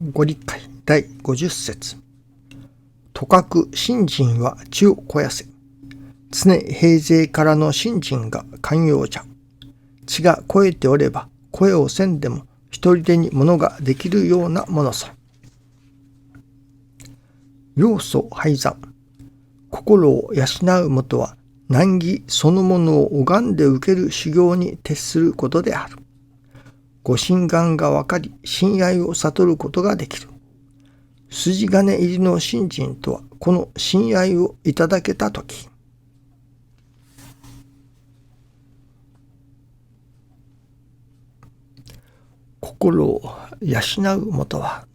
ご理解第50節。とかく信心は地を肥やせ。常平勢からの信心が寛容じゃ。地が肥えておれば肥えをせんでも一人でにものができるようなものさ。要素拝山。心を養うもとは難儀そのものを拝んで受ける修行に徹することである。ご心願が分かり親愛を悟ることができる。筋金入りの信心とはこの親愛をいただけたとき。心を養うもとは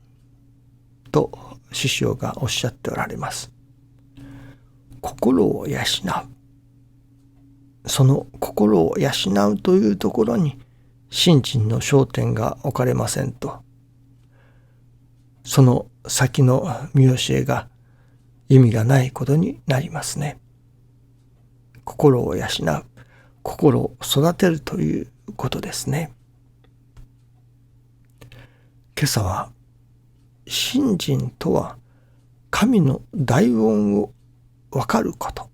と師匠がおっしゃっておられます。心を養う。その心を養うというところに信心の焦点が置かれませんと、その先の見教えが意味がないことになりますね。心を養う、心を育てるということですね。今朝は信心とは神の大恩を分かること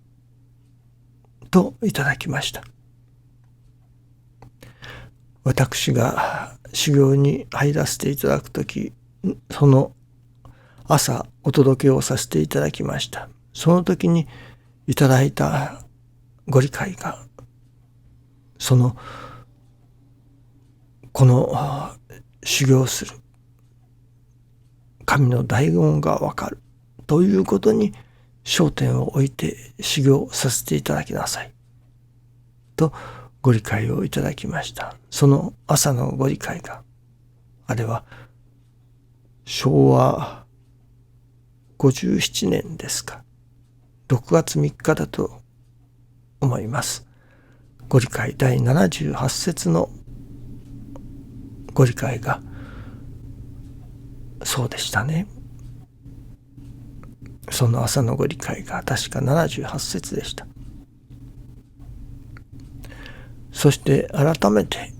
といただきました。私が修行に入らせていただくとき、その朝お届けをさせていただきました。その時にいただいたご理解が、この修行する神の大恩がわかるということに焦点を置いて修行させていただきなさいとご理解をいただきました。その朝のご理解が、あれは昭和57年ですか、6月3日だと思います。ご理解第78節のご理解がそうでしたね。その朝のご理解が確か78節でした。そして改めて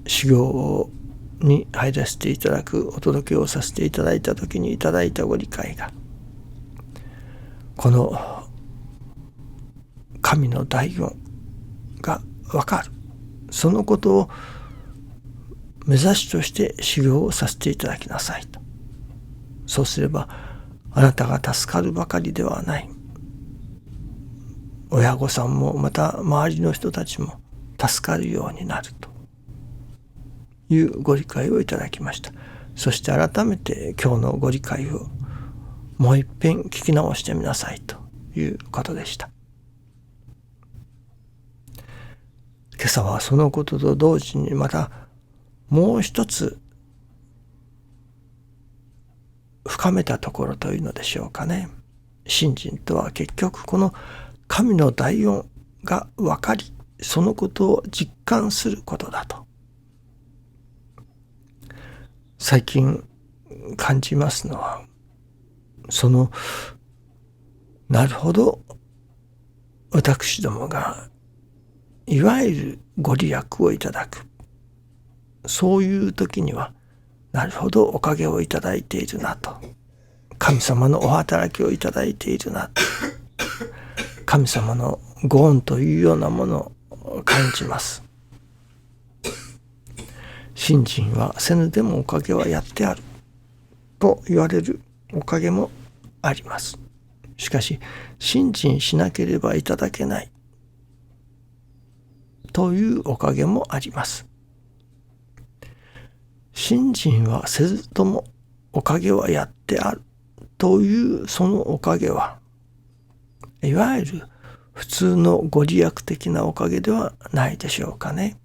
修行に入らせていただく、お届けをさせていただいた時にいただいたご理解が、この神の大恩が分かる、そのことを目指しとして修行をさせていただきなさいと。そうすればあなたが助かるばかりではない、親御さんもまた周りの人たちも助かるようになるというご理解をいただきました。そして改めて今日のご理解をもう一遍聞き直してみなさいということでした。今朝はそのことと同時にまたもう一つ深めたところというのでしょうかね。信心とは結局この神の大恩が分かり、そのことを実感することだと最近感じますのは、なるほど、私どもがいわゆるご利益をいただく、そういう時にはなるほどおかげをいただいているなと、神様のお働きをいただいているなと、神様のご恩というようなものを感じます。信心はせぬでもおかげはやってあると言われるおかげもあります。しかし信心しなければいただけないというおかげもあります。信心はせずともおかげはやってあるというそのおかげは、いわゆる普通のご利益的なおかげではないでしょうかね。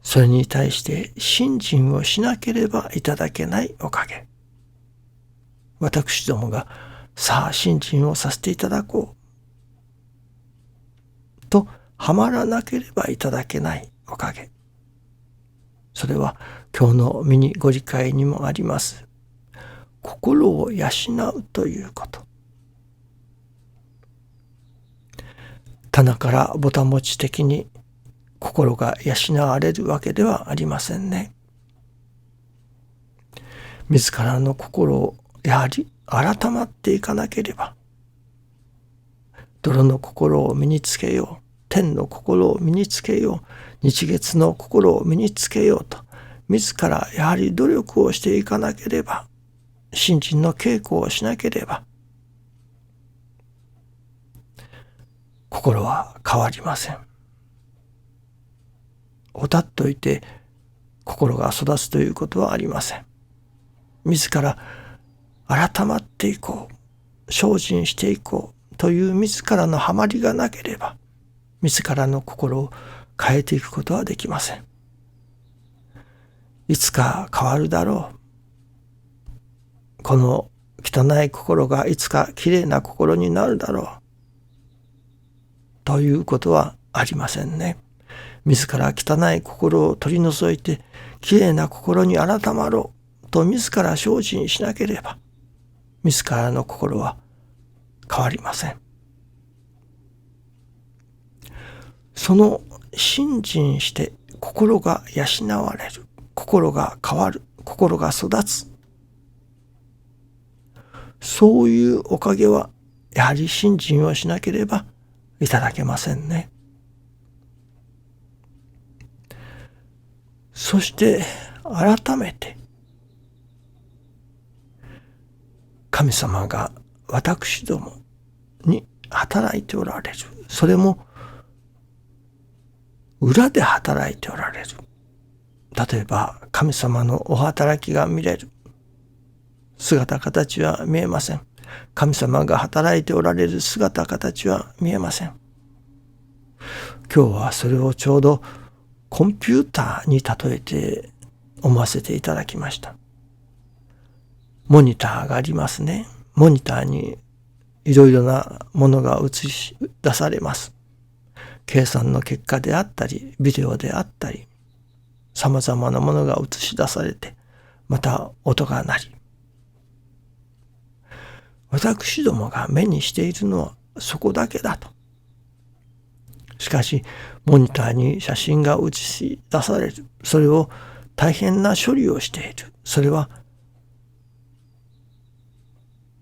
それに対して信心をしなければいただけないおかげ。私どもがさあ信心をさせていただこうとはまらなければいただけないおかげ。それは今日のミニご理解にもあります。心を養うということ。棚からぼたもち的に心が養われるわけではありませんね。自らの心をやはり改まっていかなければ、泥の心を身につけよう、天の心を身につけよう、日月の心を身につけようと、自らやはり努力をしていかなければ、信心の稽古をしなければ、心は変わりません。おたっといて心が育つということはありません。自ら改まっていこう、精進していこうという自らのハマりがなければ、自らの心を変えていくことはできません。いつか変わるだろう。この汚い心がいつかきれいな心になるだろう。ということはありませんね。自ら汚い心を取り除いてきれいな心に改まろうと自ら精進しなければ、自らの心は変わりません。その信心して心が養われる、心が変わる、心が育つ、そういうおかげはやはり信心をしなければいただけませんね。そして改めて神様が私どもに働いておられる。それも裏で働いておられる。例えば神様のお働きが見れる。姿形は見えません。神様が働いておられる姿形は見えません。今日はそれをちょうどコンピューターに例えて思わせていただきました。モニターがありますね。モニターにいろいろなものが映し出されます。計算の結果であったり、ビデオであったり、さまざまなものが映し出されて、また音が鳴り、私どもが目にしているのはそこだけだと。しかし、モニターに写真が映し出される。それを大変な処理をしている。それは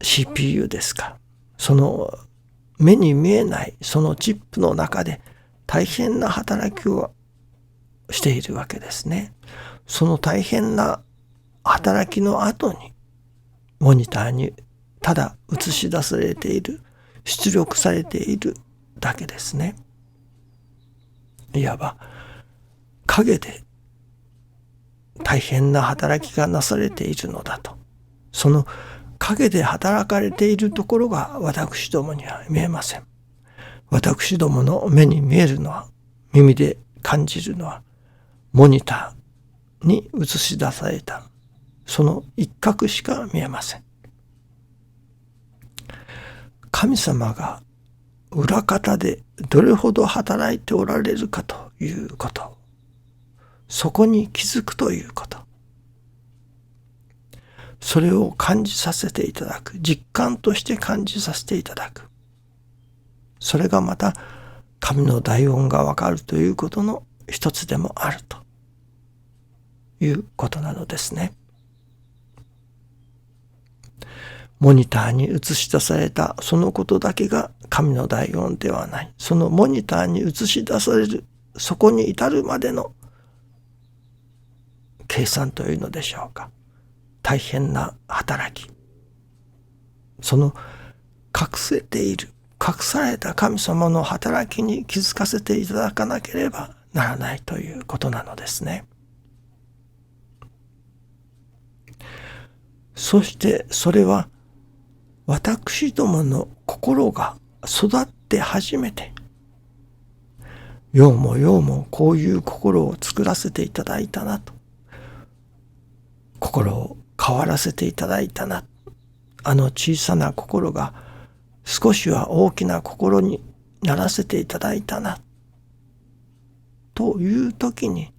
CPU ですか。その目に見えないそのチップの中で大変な働きをしているわけですね。その大変な働きの後にモニターにただ映し出されている、出力されているだけですね。いわば影で大変な働きがなされているのだと。その影で働かれているところが私どもには見えません。私どもの目に見えるのは、耳で感じるのは、モニターに映し出されたその一角しか見えません。神様が裏方でどれほど働いておられるかということ、そこに気づくということ、それを感じさせていただく、実感として感じさせていただく、それがまた神の大恩がわかるということの一つでもあるということなのですね。モニターに映し出されたそのことだけが神の大恩ではない。そのモニターに映し出される、そこに至るまでの計算というのでしょうか。大変な働き。その隠せている、隠された神様の働きに気づかせていただかなければならないということなのですね。そしてそれは私どもの心が育って初めて、ようもようもこういう心を作らせていただいたなと、心を変わらせていただいたな、あの小さな心が少しは大きな心にならせていただいたなという時に、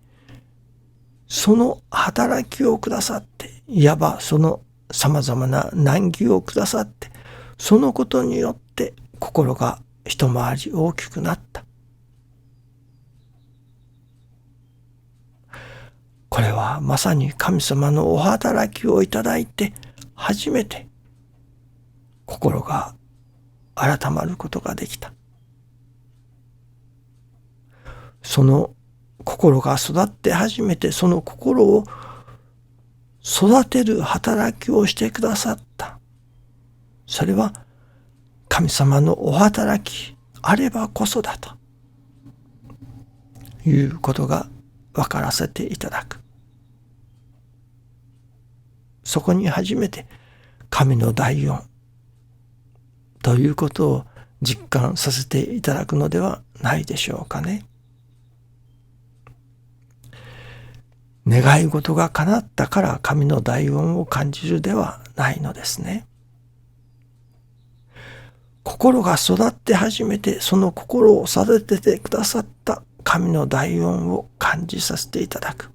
その働きをくださって、いわばそのさまざまな難儀をくださって、そのことによって心が一回り大きくなった。これはまさに神様のお働きをいただいて初めて心が改まることができた。その心が育って初めてその心を育てる働きをしてくださった。それは神様のお働きあればこそだということが分からせていただく。そこに初めて神の第四ということを実感させていただくのではないでしょうかね。願い事が叶ったから神の第四を感じるではないのですね。心が育って初めてその心を育ててくださった神の第四を感じさせていただく。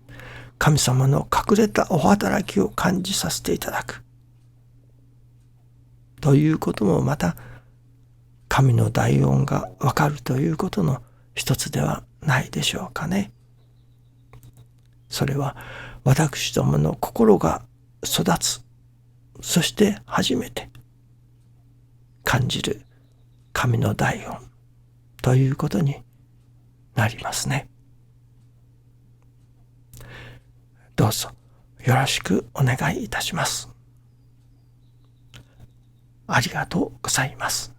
神様の隠れたお働きを感じさせていただく。ということもまた神の第四がわかるということの一つではないでしょうかね。それは私どもの心が育つ。そして初めて感じる神の第四ということになりますね。どうぞよろしくお願いいたします。ありがとうございます。